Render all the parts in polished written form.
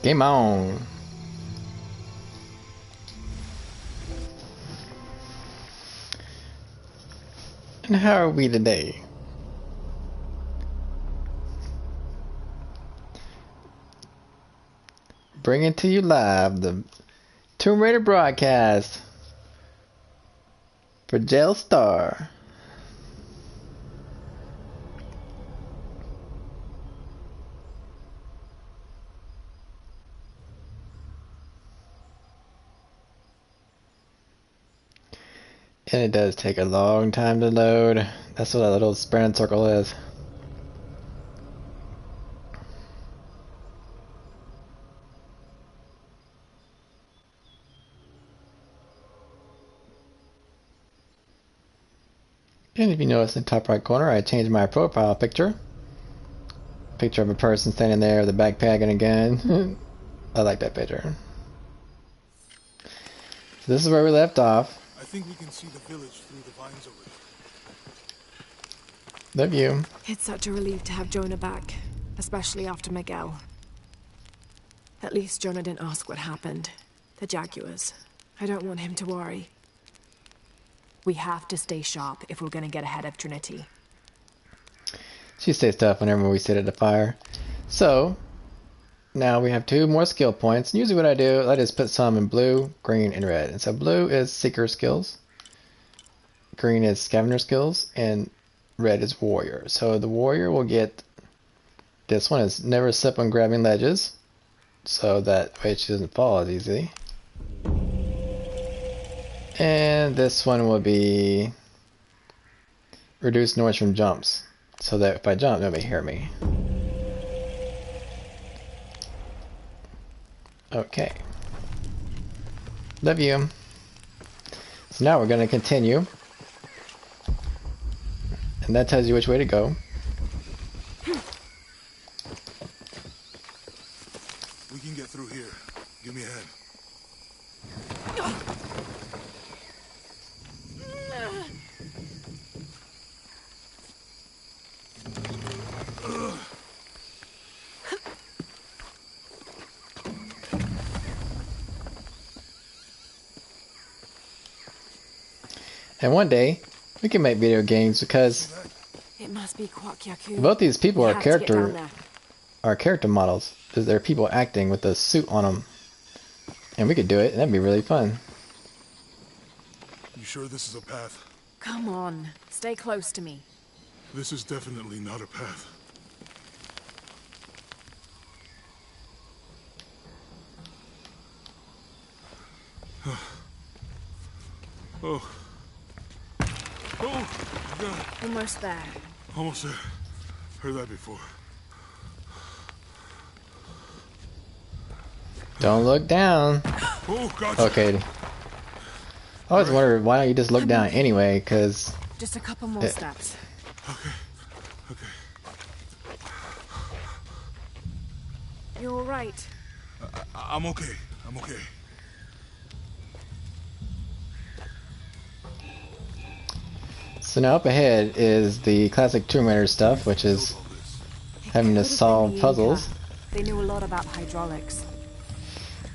Game on. And how are we today? Bringing to you live the Tomb Raider broadcast for Jail Star. And it does take a long time to load. That's what that little spread circle is. And if you notice in the top right corner, I changed my profile picture. Picture of a person standing there with a backpack and a gun. I like that picture. So this is where we left off. I think we can see the village through the vines over there. The view. It's such a relief to have Jonah back, especially after Miguel. At least Jonah didn't ask what happened. The Jaguars. I don't want him to worry. We have to stay sharp if we're gonna get ahead of Trinity. She says stuff whenever we sit at the fire. So, now we have 2 more skill points. Usually what I do, I just put some in blue, green, and red. And so blue is seeker skills, green is scavenger skills, and red is warrior. So the warrior will get, this one is never slip when grabbing ledges, so that way she doesn't fall as easily. And this one will be reduce noise from jumps, so that if I jump, nobody hear me. Okay. Love you. So now we're going to continue. And that tells you which way to go. We can get through here. Give me a hand. And one day, we can make video games because It must be Kwakyaku. both these people We are have to get down character models. They're people acting with a suit on them. And we could do it, and that'd be really fun. You sure this is a path? Come on, stay close to me. This is definitely not a path. Oh. Oh, God. Almost there. Almost there. Heard that before. Don't look down. Oh, gotcha. Okay. I always wondered why don't you just look down anyway, because Just a couple more steps. Okay. Okay. You're all right. I'm okay. I'm okay. so now up ahead is the classic Tomb Raider stuff, which is having to Could've been solve the puzzles. Inca. They knew a lot about hydraulics.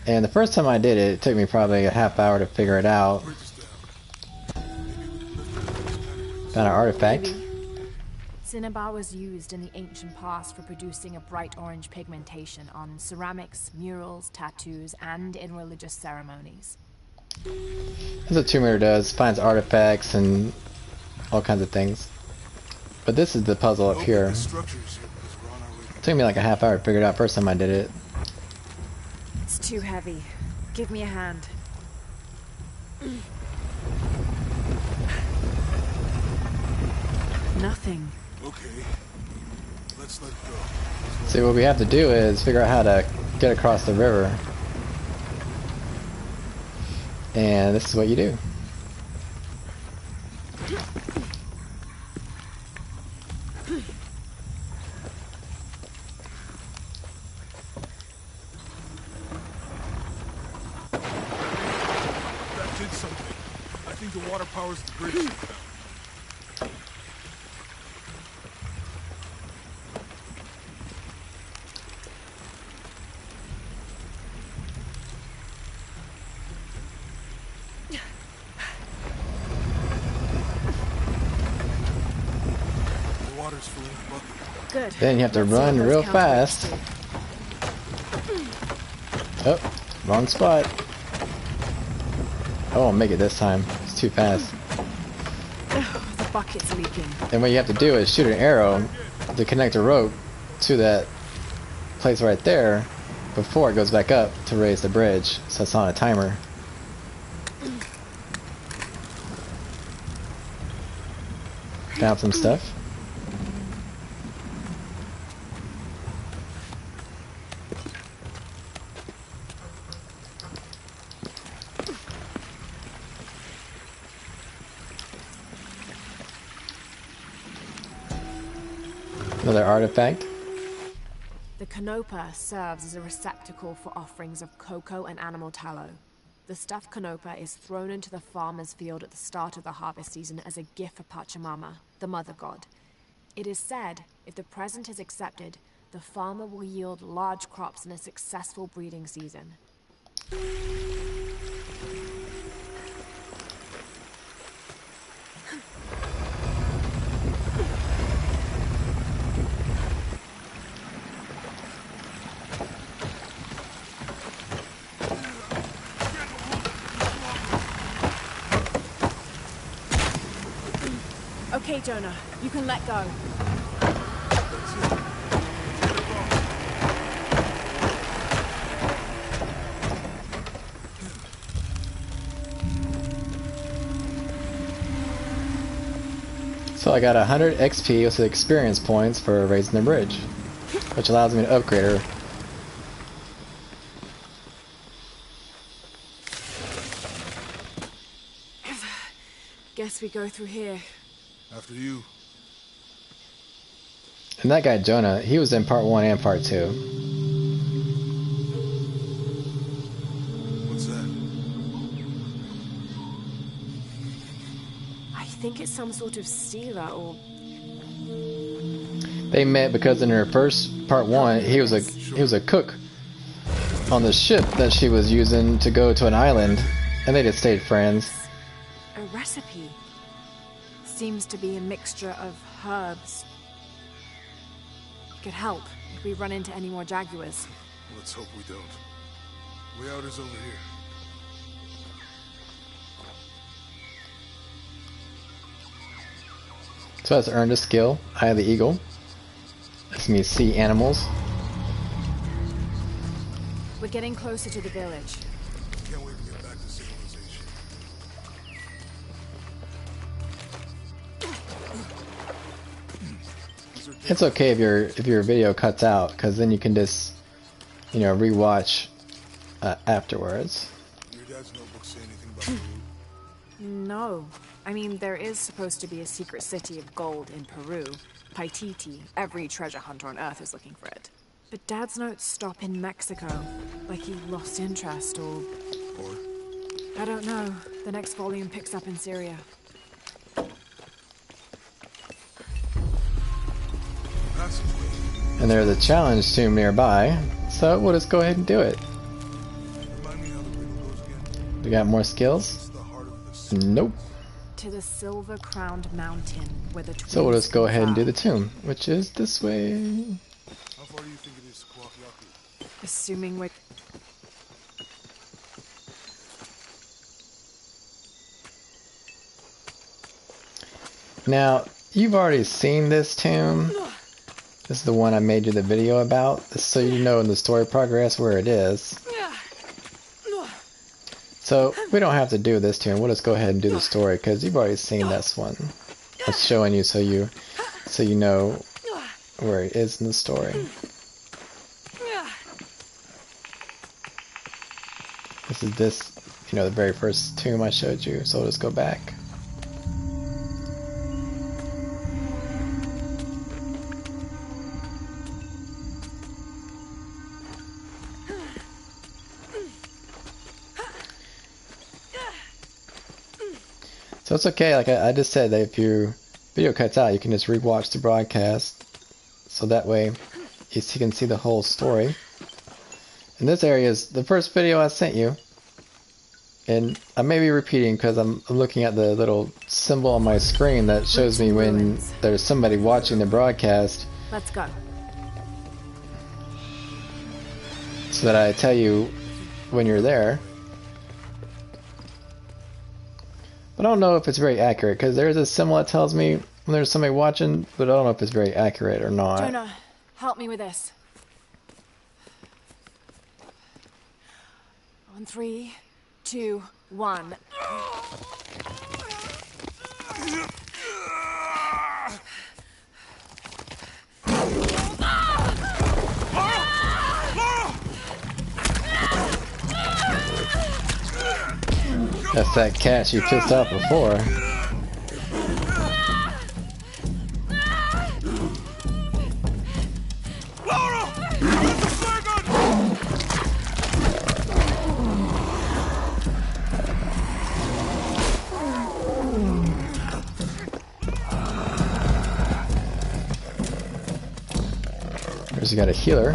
And the first time I did it, it took me probably a half hour to figure it out. Found an artifact. Cinnabar was used in the ancient past for producing a bright orange pigmentation on ceramics, murals, tattoos, and in religious ceremonies. That's what Tomb Raider does, finds artifacts and all kinds of things. But this is the puzzle up here. It took me like a half hour to figure it out first time I did it. It's too heavy. Give me a hand. Nothing. Okay. Let's let go. See, what we have to do is figure out how to get across the river. And this is what you do. That did something. I think the water powers the bridge. fire's full in the bucket. Good. Then you have to Let's see what run those real counterweights fast. do. Oh, wrong spot. I won't make it this time. It's too fast. Oh, the bucket's leaking. And what you have to do is shoot an arrow to connect a rope to that place right there before it goes back up to raise the bridge, so it's on a timer. Found some stuff. Another artifact. The canopa serves as a receptacle for offerings of cocoa and animal tallow. The stuffed canopa is thrown into the farmer's field at the start of the harvest season as a gift for Pachamama, the mother god. It is said, if the present is accepted, the farmer will yield large crops in a successful breeding season. Okay, Jonah, you can let go. So I got 100 XP with the experience points for raising the bridge, which allows me to upgrade her. Guess we go through here. After you. And that guy Jonah, he was in part 1 and part 2. What's that? I think it's some sort of sealer or... They met because in her first part 1, he was a cook on the ship that she was using to go to an island, and they just stayed friends. a recipe. Seems to be a mixture of herbs. Could help if we run into any more jaguars. Let's hope we don't. Way out is over here. So that's earned a skill, Eye of the Eagle. Lets me see animals. We're getting closer to the village. Can't wait to get back to civilization. It's okay if your video cuts out, because then you can just, rewatch afterwards. Your dad's notebook say anything about Peru? No. I mean, there is supposed to be a secret city of gold in Peru. Paititi. Every treasure hunter on Earth is looking for it. But Dad's notes stop in Mexico. Like he lost interest or... Or? I don't know. The next volume picks up in Syria. Passageway. And there's a challenge tomb nearby, so we'll just go ahead and do it. Remind me how the riddle goes again. We got more skills? It's the heart of the city. Nope. To the silver-crowned mountain where the twins So we'll just go ahead and do confer. the tomb, which is this way. How far do you think it is to Croftfury? Assuming we're... Now, you've already seen this tomb. This is the one I made you the video about, so you know in the story progress where it is. So we don't have to do this tomb. We'll just go ahead and do the story because you've already seen this one. I'm showing you so you know where it is in the story. This is the very first tomb I showed you. So we'll just go back. So it's okay, like I just said, that if your video cuts out, you can just rewatch the broadcast, so that way you can see the whole story. And this area is the first video I sent you. And I may be repeating because I'm looking at the little symbol on my screen that shows me when there's somebody watching the broadcast. Let's go. So that I tell you when you're there. But I don't know if it's very accurate because there's a symbol that tells me when there's somebody watching, but I don't know if it's very accurate or not. Jonah, help me with this. On 3, 2, 1. That's that cat she pissed off before. There's got a healer.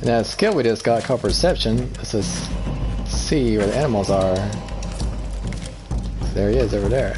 And that skill we just got called Perception. This is see where the animals are. There he is over there.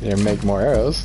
Here, make more arrows.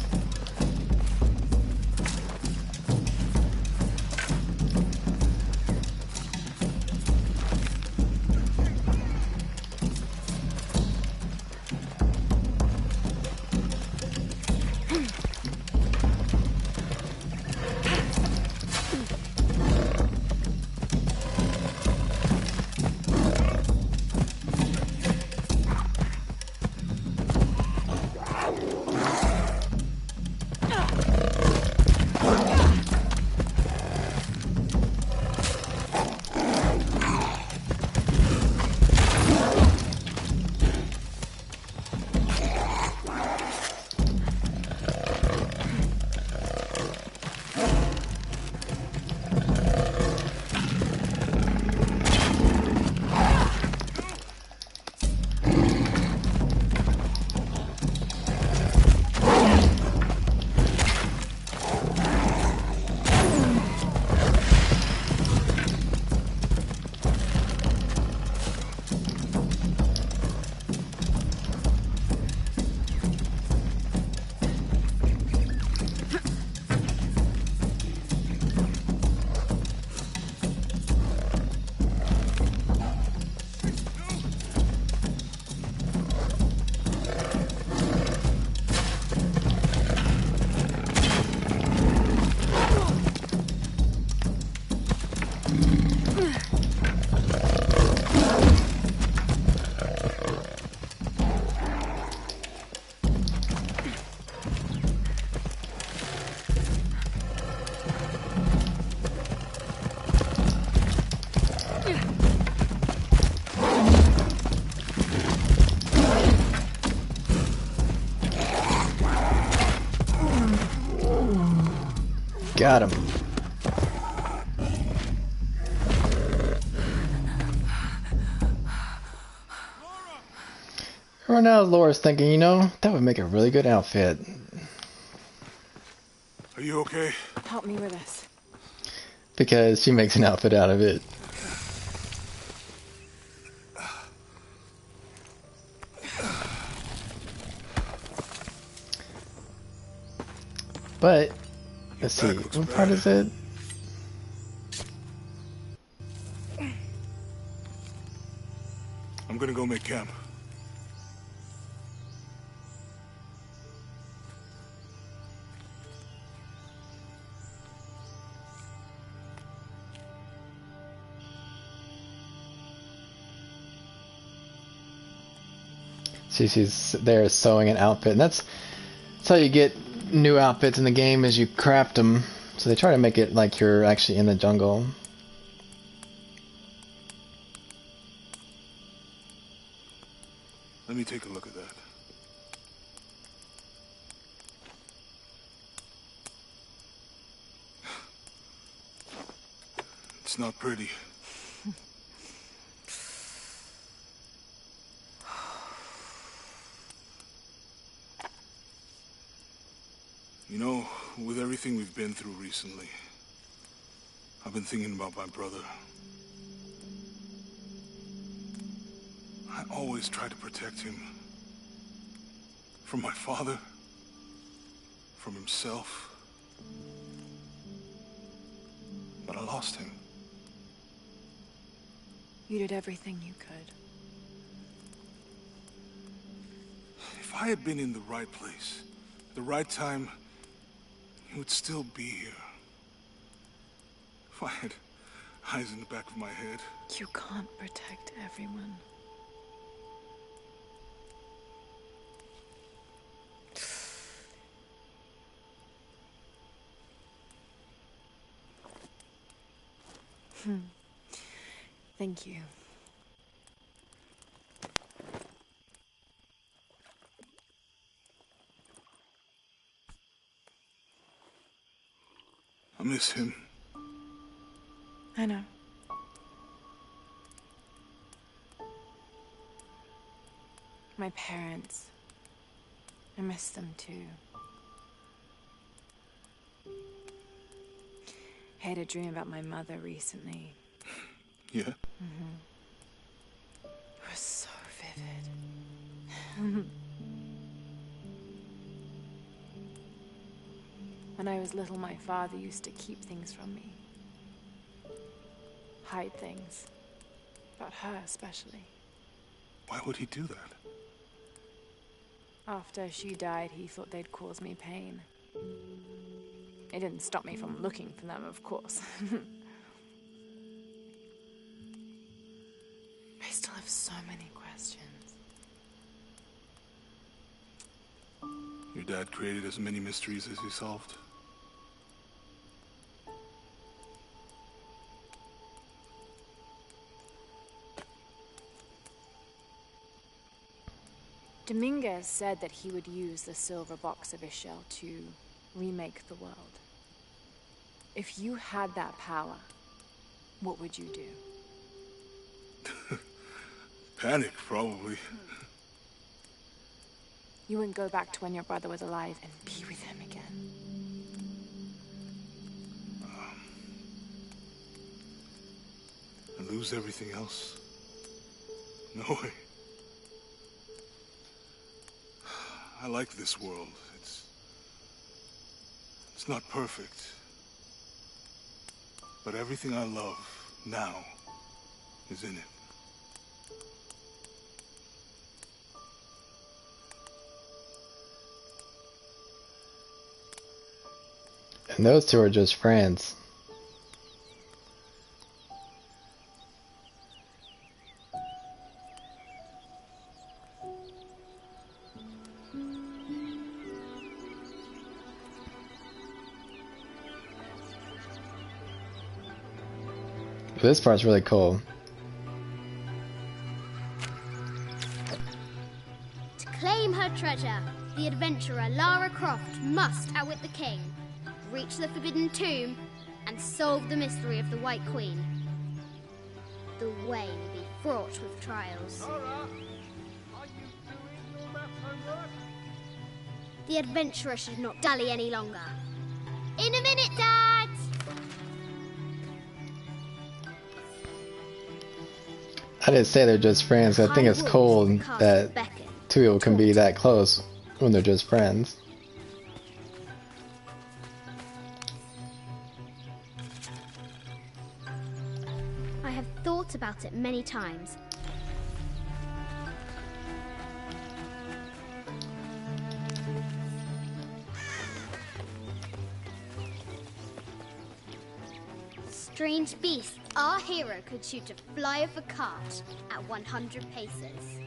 Got him. Right now, Laura's thinking, you know, that would make a really good outfit. Are you okay? Help me with this. Because she makes an outfit out of it. But, let's see, what part is it? gonna go make camp. See, she's there sewing an outfit, and that's how you get new outfits in the game, is you craft them. So they try to make it like you're actually in the jungle. Let me take a look at that. It's not pretty. You know, with everything we've been through recently, I've been thinking about my brother. I always try to protect him. From my father. From himself. But I lost him. You did everything you could. If I had been in the right place, at the right time, he would still be here. If I had eyes in the back of my head. You can't protect everyone. Thank you. I miss him. I know. My parents. I miss them too. I had a dream about my mother recently. Yeah? It was so vivid. When I was little, my father used to keep things from me. Hide things. About her, especially. Why would he do that? After she died, he thought they'd cause me pain. It didn't stop me from looking for them, of course. I still have so many questions. Your dad created as many mysteries as he solved. Dominguez said that he would use the silver box of his shell to remake the world. If you had that power, what would you do? Panic, probably. You wouldn't go back to when your brother was alive and be with him again. And lose everything else? No way. I like this world. It's not perfect. But everything I love now is in it. And those two are just friends. This part's really cool. To claim her treasure, the adventurer Lara Croft must outwit the king, reach the Forbidden Tomb, and solve the mystery of the White Queen. The way will be fraught with trials. Lara, are you doing all that homework? The adventurer should not dally any longer. In a minute, Dad! I didn't say they're just friends. I think it's cool that two people can be that close when they're just friends. I have thought about it many times. strange beasts, our hero could shoot a fly of a cart at 100 paces.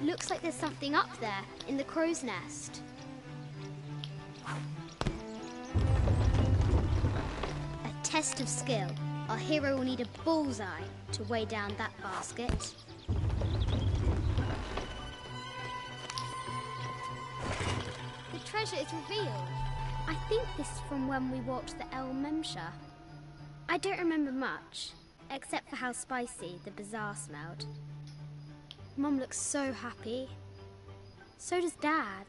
Looks like there's something up there in the crow's nest. A test of skill. Our hero will need a bullseye to weigh down that basket. The treasure is revealed. I think this is from when we walked the El Memsha. I don't remember much, except for how spicy the bazaar smelled. Mum looks so happy. So does Dad.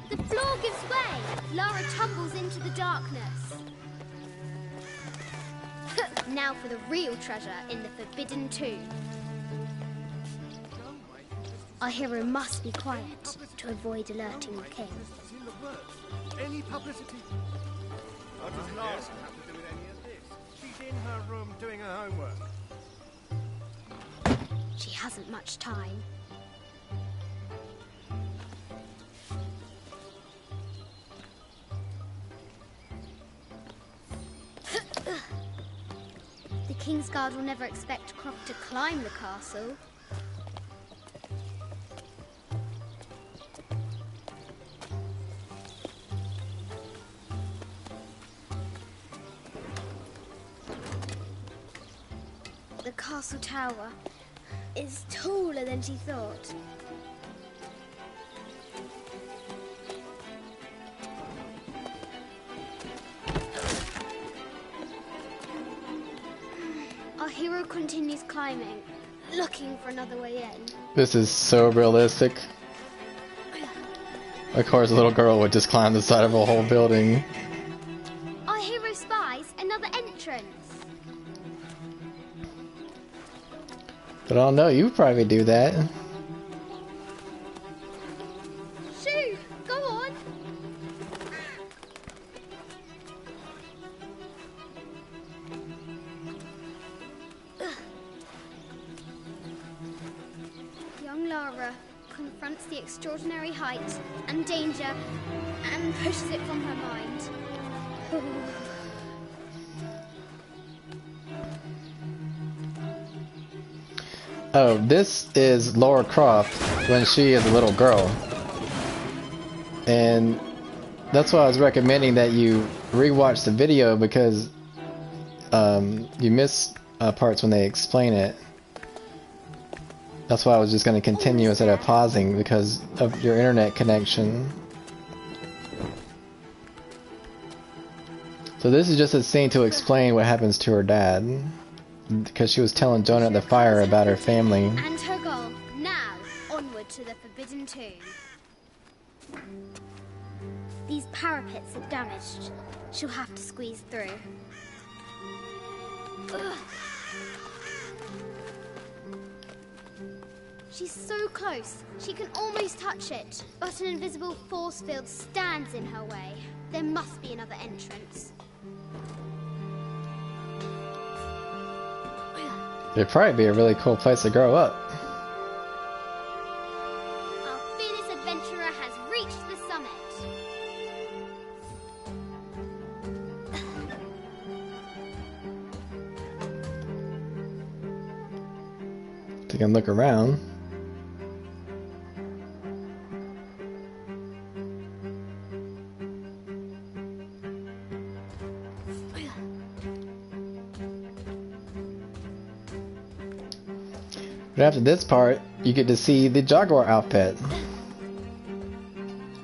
The floor gives way. Lara tumbles into the darkness. Now for the real treasure in the Forbidden Tomb. Our hero must be quiet to avoid alerting the king. Any publicity? What does Lara have to do with any of this? She's in her room doing her homework. She hasn't much time. The King's Guard will never expect Croft to climb the castle. The castle tower is taller than she thought. Our hero continues climbing, looking for another way in. This is so realistic. Of course, a little girl would just climb the side of a whole building. Our hero spies another entrance. But I don't know, you probably do that. Shoo! Go on! Young Lara confronts the extraordinary height and danger and pushes it from her mind. Oh, this is Lara Croft when she is a little girl. And that's why I was recommending that you rewatch the video, because you miss parts when they explain it. That's why I was just going to continue instead of pausing, because of your internet connection. So this is just a scene to explain what happens to her dad, because she was telling Jonah at the fire about her family. And her goal. Now, onward to the Forbidden Tomb. These parapets are damaged. She'll have to squeeze through. Ugh. She's so close, she can almost touch it. But an invisible force field stands in her way. There must be another entrance. It'd probably be a really cool place to grow up. Our fearless adventurer has reached the summit. You can look around. But after this part, you get to see the Jaguar outfit.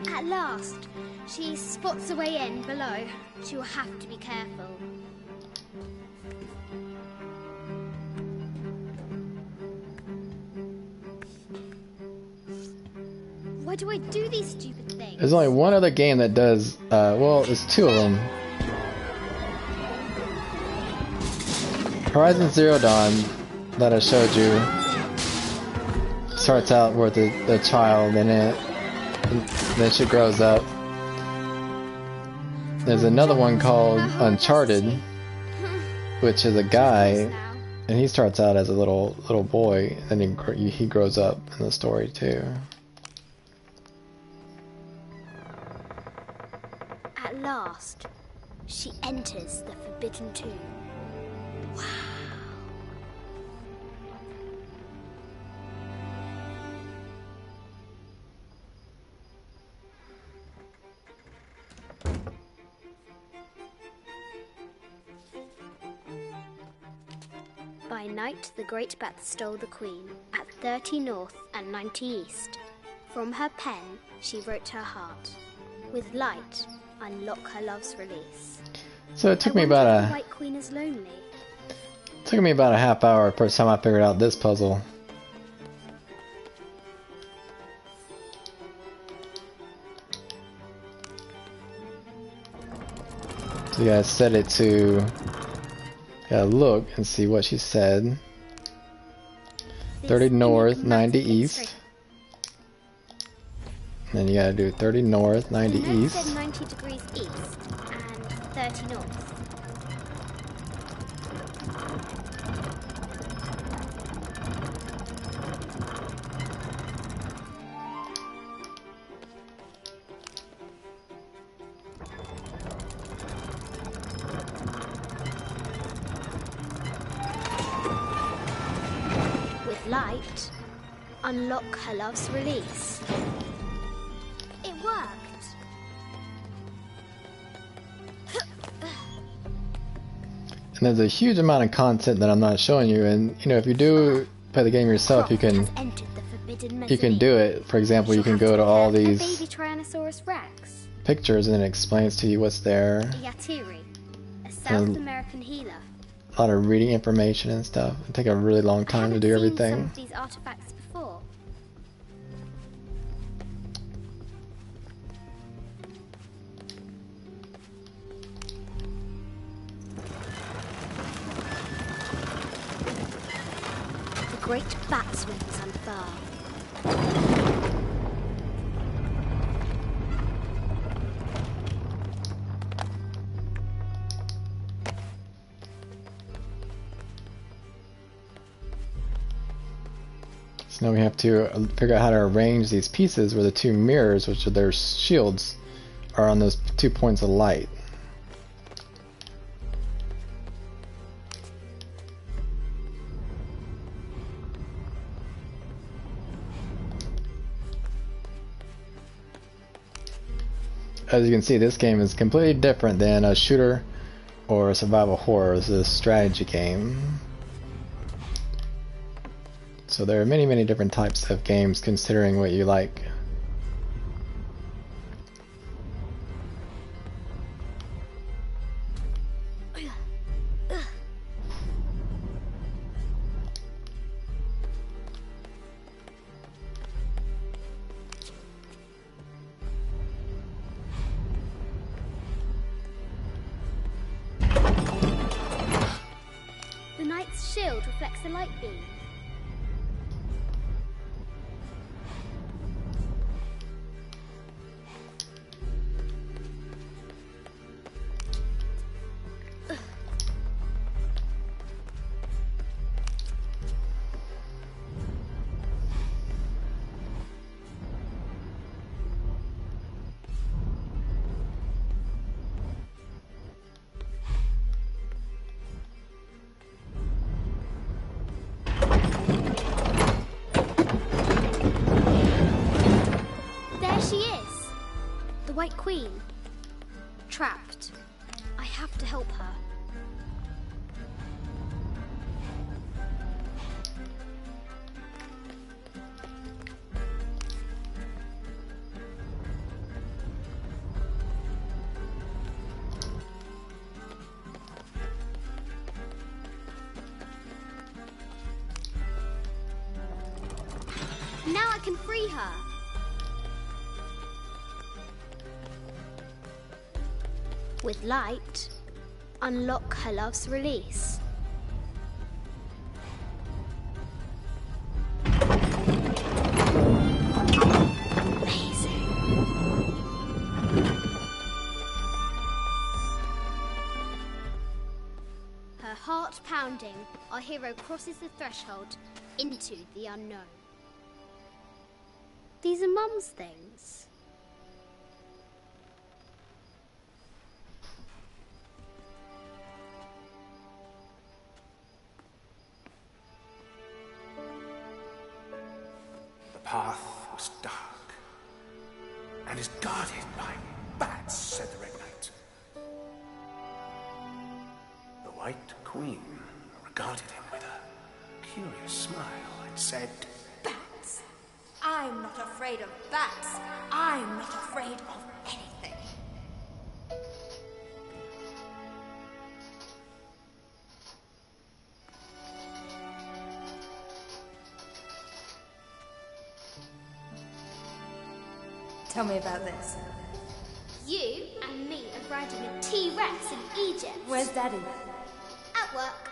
At last, she spots a way in below. She will have to be careful. Why do I do these stupid things? There's only one other game that does, well, there's two of them. Horizon Zero Dawn, that I showed you, starts out with the child in it, And then she grows up. There's another one called Uncharted, which is a guy, and he starts out as a little boy, and then he grows up in the story too. At last, she enters the Forbidden Tomb. Wow. By night, the Great Bat stole the Queen at 30 North and 90 East. From her pen, she wrote her heart. With light, unlock her love's release. So it took me about the White Queen is lonely. Took me about a half hour first time I figured out this puzzle. So you guys set it to look and see what she said. 30 north, 90 east. And then you gotta do 30 north, 90 east. Said 90 degrees east and 30 north. Light, unlock her love's release. It worked. And there's a huge amount of content that I'm not showing you, and you know, if you do play the game yourself, you can do it. For example, you can go to all these pictures and it explains to you what's there. Yatiri, a South American healer. A lot of reading information and stuff. It take a really long time to do everything. Some of these artifacts before. The Great Bat's wings unfurl. So now we have to figure out how to arrange these pieces where the two mirrors, which are their shields, are on those 2 points of light. As you can see, this game is completely different than a shooter or a survival horror. It's a strategy game. So there are many, many different types of games considering what you like. The knight's shield reflects the light beam. White Queen. Trapped. I have to help her. Now I can free her. With light, unlock her love's release. Amazing. pounding, our hero crosses the threshold into the unknown. These are Mum's things. The path was dark and is guarded by bats, said the Red Knight. The White Queen regarded him with a curious smile and said, Bats! I'm not afraid of bats. I'm not afraid of anything. Tell me about this. You and me are riding a T-Rex in Egypt. Where's Daddy? At work.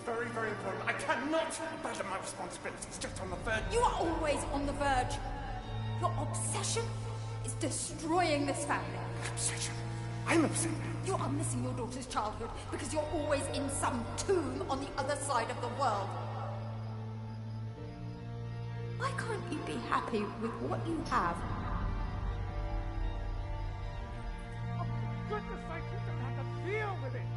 very, very important. I cannot abandon my responsibilities just on the verge. You are always on the verge. Your obsession is destroying this family. Obsession? I'm upset. You are missing your daughter's childhood because you're always in some tomb on the other side of the world. Why can't you be happy with what you have? Oh, for goodness sake, you don't have to deal with it.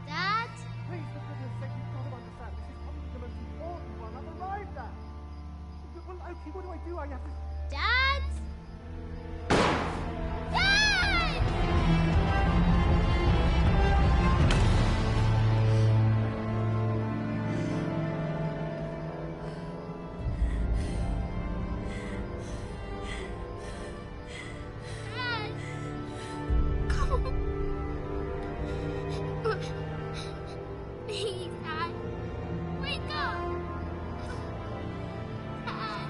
Dad? Please, for goodness sake, you've got to understand. This is probably the most important one I've arrived at. Well, okay, what do? I have to... Dad? Dad! Please, Dad. Wake up. Dad.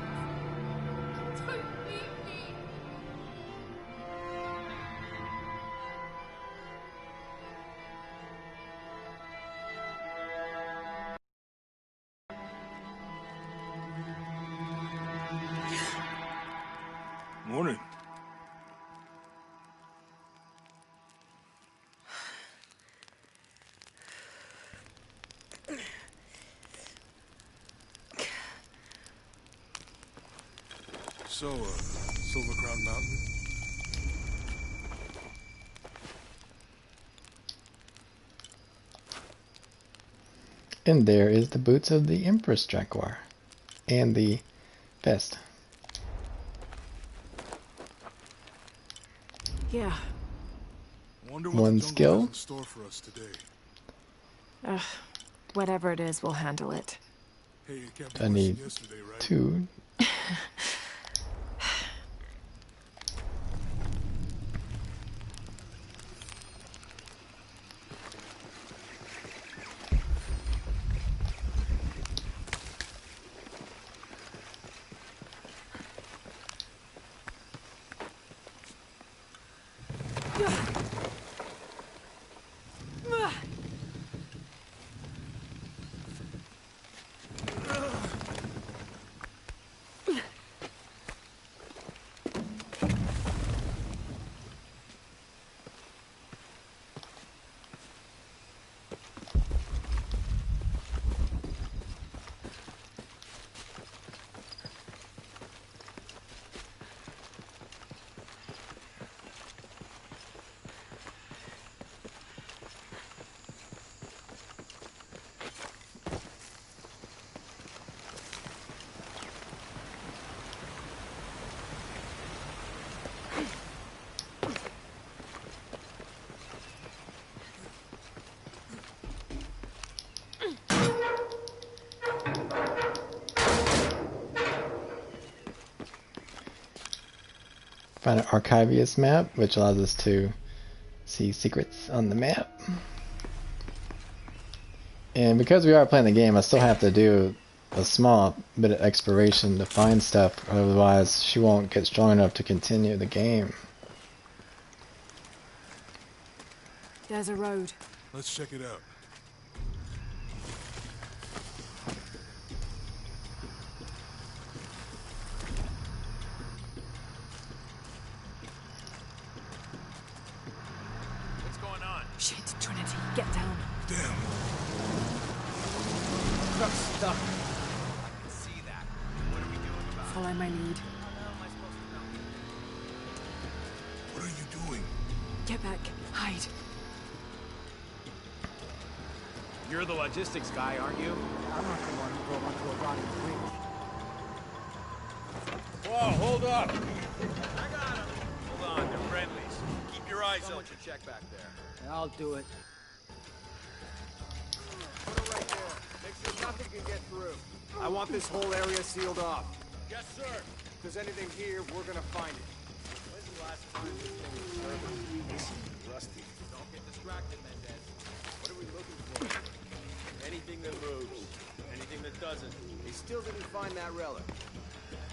Don't leave me. Morning. So, Silver Crown Mountain? And there is the boots of the Empress Jaguar. And the vest. Yeah. Wonder what One the jungle skill. has in store for us today. Whatever it is, we'll handle it. Hey, it can't be I worse need than yesterday, right? 2. Find an Archivius map, which allows us to see secrets on the map. And because we are playing the game, I still have to do a small bit of exploration to find stuff, otherwise she won't get strong enough to continue the game. There's a road. Let's check it out. What's going on? Shit, Trinity, get down. Damn. Truck's stuck. I can see that. What are we doing about it? Follow my lead. How am I supposed to know? What are you doing? Get back. Hide. You're the logistics guy, aren't you? I'm not the one who drove onto a rotting bridge. Whoa, hold up! I got him! Hold on, they're friendlies. Keep your eyes open. Check back there. I'll do it. Put it right there. Make sure nothing can get through. I want this whole area sealed off. Yes, sir. If there's anything here, we're gonna find it. When's the last time this thing was serviced? Listen, Rusty. Don't get distracted, Mendez. What are we looking for? Anything that moves. Anything that doesn't. They still didn't find that relic.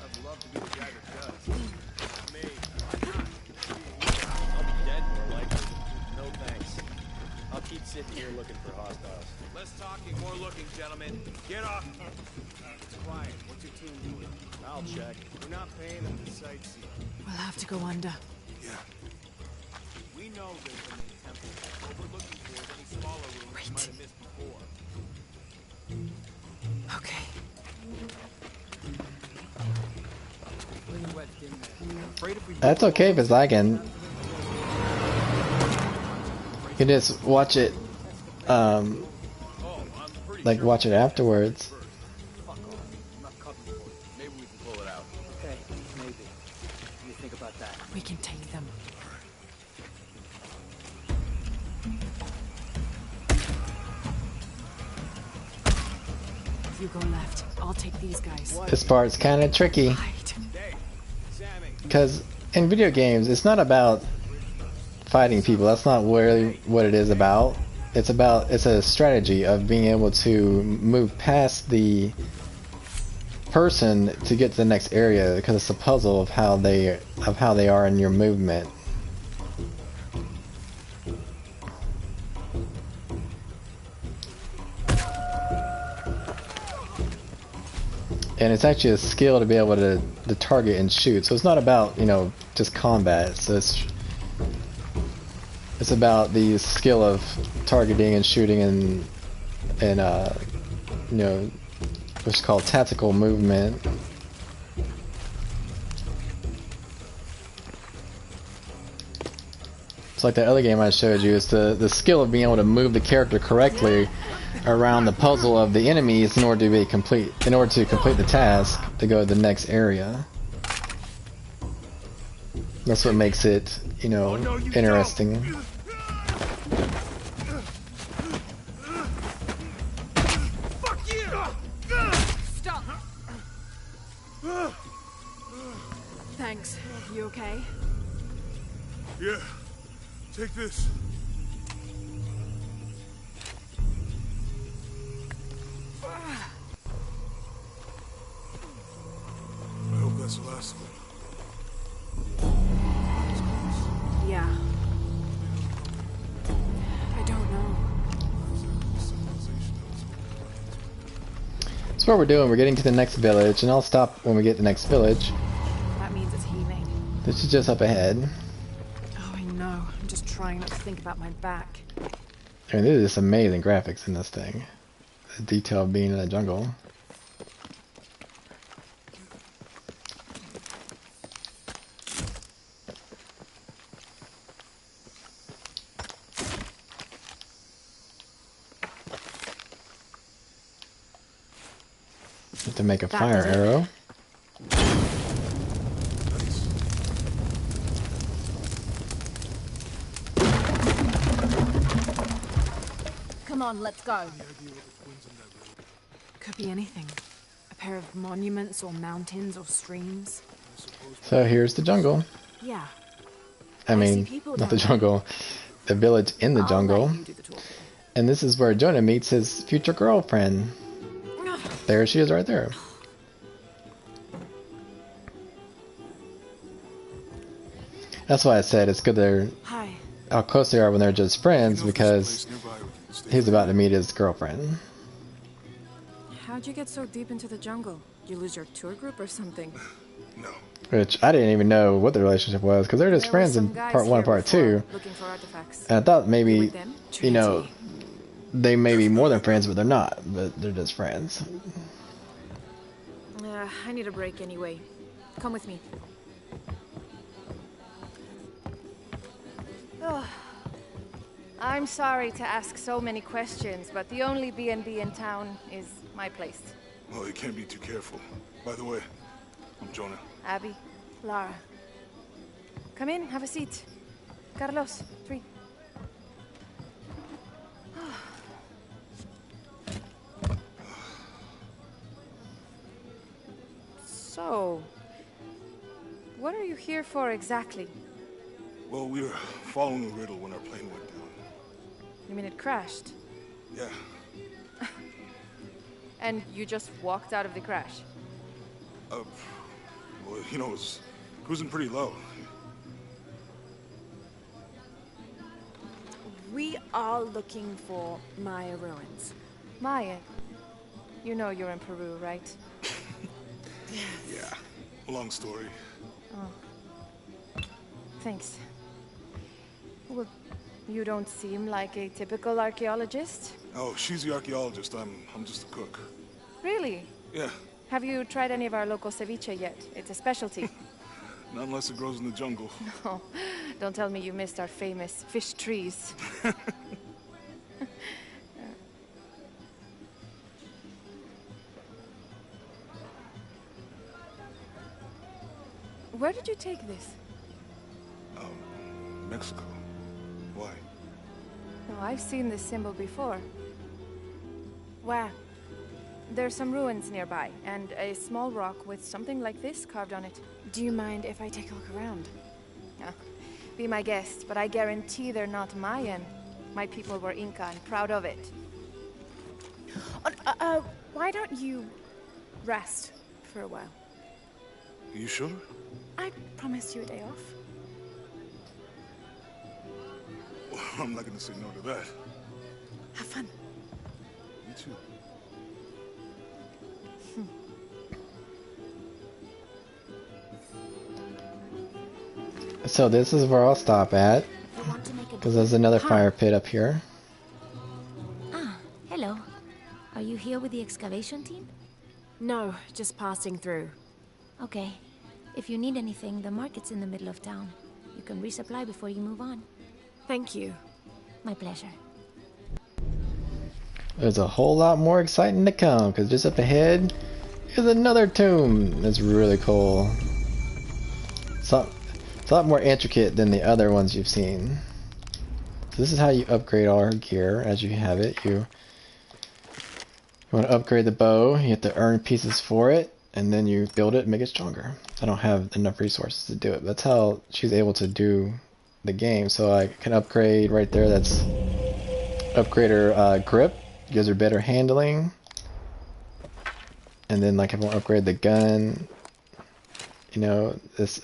I'd love to be the guy that does. Me. I'll be dead more likely. No thanks. I'll keep sitting here looking for hostiles. Less talking, more looking, gentlemen. Get off! It's quiet. What's your team doing? I'll check. We're not paying them to sightsee. We'll have to go under. Yeah. We know there's a main temple. What we're looking for is any smaller rooms we might have missed before. Okay. That's okay if it's lagging. You can just watch it, like watch it afterwards. Fuck off. I'm not covering for it. Maybe we can pull it out. Okay, maybe. What do you think about that? We can take them. You go left. I'll take these guys. This part's kind of tricky, Hide. Hey, Sammy. because in video games, it's not about fighting people. That's not really what it is about. It's a strategy of being able to move past the person to get to the next area, because it's a puzzle of how they are in your movement. And it's actually a skill to be able to target and shoot. So it's not about, you know, just combat. So it's about the skill of targeting and shooting and you know, what's called tactical movement. It's like that other game I showed you. It's the skill of being able to move the character correctly around the puzzle of the enemies in order to complete the task to go to the next area. That's what makes it, you know, interesting. Stop! Thanks. You okay? Yeah. Take this. I hope that's the last of it. Yeah. I don't know. That's what we're doing. We're getting to the next village, and I'll stop when we get to the next village. That means it's healing. This is just up ahead. Oh, I know. I'm just trying not to think about my back. I mean, there's just amazing graphics in this thing. The detail of being in the jungle. Have to make a That fire was it. arrow. Come on, let's go. Could be anything. A pair of monuments or mountains or streams. So here's the jungle. Yeah. I I see mean, people not the down there. jungle. The village in the I'll jungle. let you do the talking. And this is where Jonah meets his future girlfriend. There she is right there. That's why I said it's good they're Hi. how close they are when they're just friends, because he's about to meet his girlfriend. How'd you get so deep into the jungle? You lose your tour group or something? No. Which I didn't even know what the relationship was, because they're just There were friends in some guys part 1 and here part before, 2. looking for artifacts. And I thought You maybe, with them? you know, Trinity. they may be more than friends, but they're not. But they're just friends. I need a break anyway. Come with me. Oh, I'm sorry to ask so many questions, but the only B&B in town is my place. Well, you can't be too careful. By the way, I'm Jonah. Abby, Lara. Come in, have a seat. Carlos, 3. So, what are you here for exactly? Well, we were following a riddle when our plane went down. You mean it crashed? Yeah. And you just walked out of the crash? Well, you know, it was cruising pretty low. We are looking for Maya ruins. Maya, you know you're in Peru, right? Yeah. Long story. Thanks. Well, you don't seem like a typical archaeologist. Oh, she's the archaeologist. I'm just a cook. Really? Yeah. Have you tried any of our local ceviche yet? It's a specialty. Not unless it grows in the jungle. Oh, don't tell me you missed our famous fish trees. Where did you take this? Mexico. Why? Oh, I've seen this symbol before. Where? There's some ruins nearby, and a small rock with something like this carved on it. Do you mind if I take a look around? Oh, be my guest, but I guarantee they're not Mayan. My people were Inca and proud of it. Why don't you rest for a while? Are you sure? I promised you a day off. Well, I'm not gonna say no to that. Have fun. You too. So this is where I'll stop at, because there's another fire pit up here. Ah, hello. Are you here with the excavation team? No, just passing through. Okay. If you need anything, the market's in the middle of town. You can resupply before you move on. Thank you. My pleasure. There's a whole lot more exciting to come, because just up ahead is another tomb. That's really cool. It's a lot more intricate than the other ones you've seen. So this is how you upgrade all our gear as you have it. You want to upgrade the bow, you have to earn pieces for it, and then you build it and make it stronger. I don't have enough resources to do it. That's how she's able to do the game. So I can upgrade right there. That's upgrade her grip, gives her better handling. And then like if I want to upgrade the gun, you know, this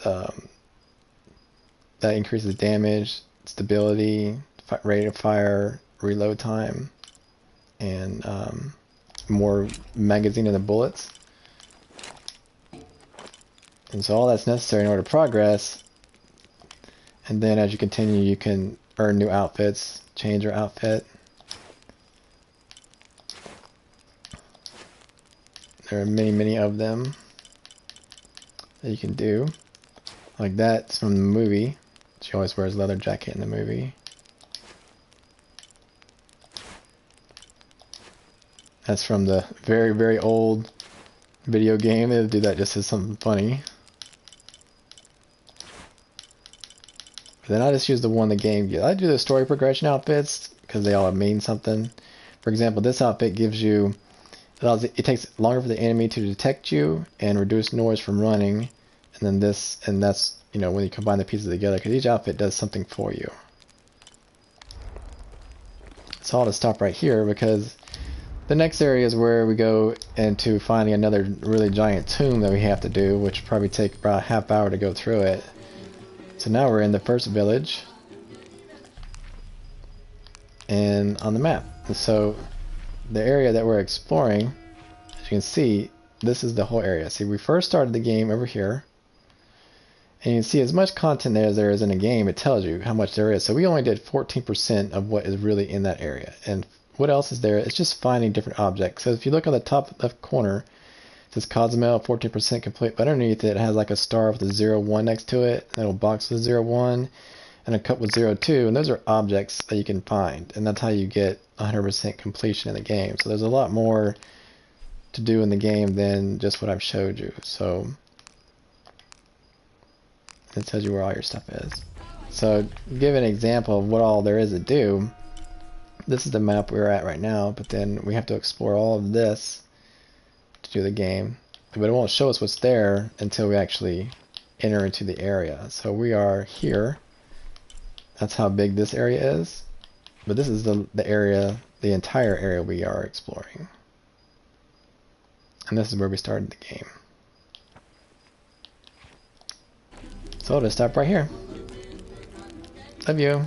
that increases damage, stability, rate of fire, reload time, and more magazine in the bullets. And so all that's necessary in order to progress. And then as you continue, you can earn new outfits, change your outfit. There are many, many of them that you can do. Like that's from the movie. She always wears a leather jacket in the movie. That's from the very, very old video game. They'll do that just as something funny. But then I just use the one the game gives. I do the story progression outfits because they all mean something. For example, this outfit gives you, it takes longer for the enemy to detect you and reduce noise from running. And then this, and that's, you know, when you combine the pieces together, because each outfit does something for you. So I'll just stop right here because The next area is where we go into finding another really giant tomb that we have to do, which will probably take about a half hour to go through it. So now we're in the first village and on the map. And so the area that we're exploring, as you can see, this is the whole area. See, we first started the game over here, and you can see as much content there as there is in a game. It tells you how much there is. So we only did 14% of what is really in that area. And what else is there? It's just finding different objects. So if you look on the top left corner, it says Cozumel 14% complete, but underneath it has like a star with a 0-1 next to it, a little box with 0-1, and a cup with 0-2, and those are objects that you can find, and that's how you get 100% completion in the game. So there's a lot more to do in the game than just what I've showed you. So it tells you where all your stuff is. So to give an example of what all there is to do, this is the map we're at right now, but then we have to explore all of this to do the game, but it won't show us what's there until we actually enter into the area. So we are here. That's how big this area is, but this is the area, the entire area we are exploring, and this is where we started the game. So I'll just stop right here. Love you.